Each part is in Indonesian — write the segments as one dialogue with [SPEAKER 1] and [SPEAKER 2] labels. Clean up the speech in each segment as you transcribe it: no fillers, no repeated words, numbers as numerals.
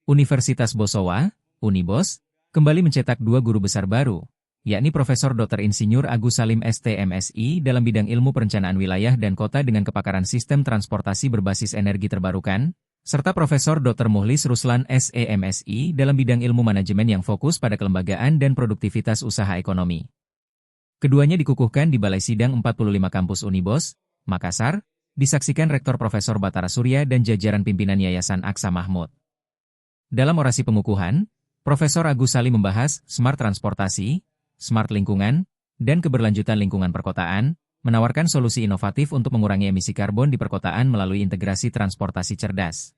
[SPEAKER 1] Universitas Bosowa, Unibos, kembali mencetak dua guru besar baru, yakni Profesor Dr. Insinyur Agus Salim STMSI dalam bidang ilmu perencanaan wilayah dan kota dengan kepakaran sistem transportasi berbasis energi terbarukan, serta Profesor Dr. Muhlis Ruslan SEMSI dalam bidang ilmu manajemen yang fokus pada kelembagaan dan produktivitas usaha ekonomi. Keduanya dikukuhkan di Balai Sidang 45 Kampus Unibos, Makassar, disaksikan Rektor Profesor Batara Surya dan jajaran pimpinan Yayasan Aksa Mahmud. Dalam orasi pengukuhan, Profesor Agus Salim membahas smart transportasi, smart lingkungan, dan keberlanjutan lingkungan perkotaan, menawarkan solusi inovatif untuk mengurangi emisi karbon di perkotaan melalui integrasi transportasi cerdas.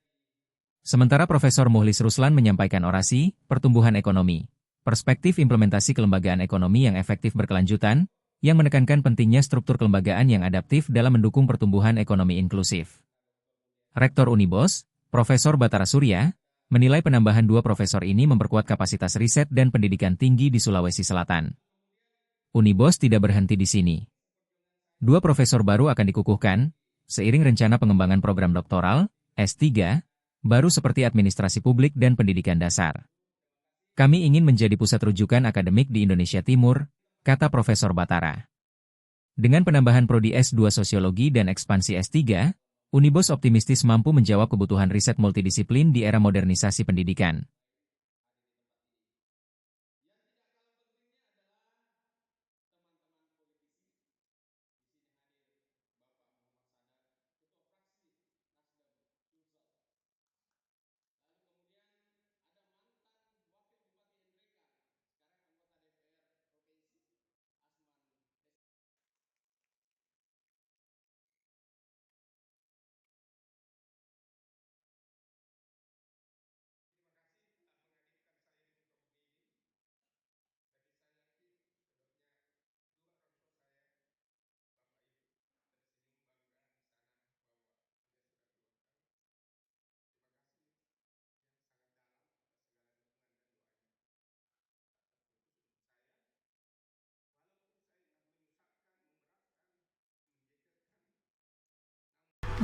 [SPEAKER 1] Sementara Profesor Muhlis Ruslan menyampaikan orasi, pertumbuhan ekonomi, perspektif implementasi kelembagaan ekonomi yang efektif berkelanjutan, yang menekankan pentingnya struktur kelembagaan yang adaptif dalam mendukung pertumbuhan ekonomi inklusif. Rektor Unibos, Profesor Batara Surya, menilai penambahan dua profesor ini memperkuat kapasitas riset dan pendidikan tinggi di Sulawesi Selatan. Unibos tidak berhenti di sini. Dua profesor baru akan dikukuhkan, seiring rencana pengembangan program doktoral, S3, baru seperti administrasi publik dan pendidikan dasar. Kami ingin menjadi pusat rujukan akademik di Indonesia Timur, kata Profesor Batara. Dengan penambahan prodi S2 Sosiologi dan ekspansi S3, Unibos optimistis mampu menjawab kebutuhan riset multidisiplin di era modernisasi pendidikan.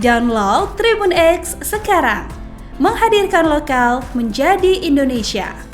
[SPEAKER 2] Download Tribun X sekarang, menghadirkan lokal menjadi Indonesia.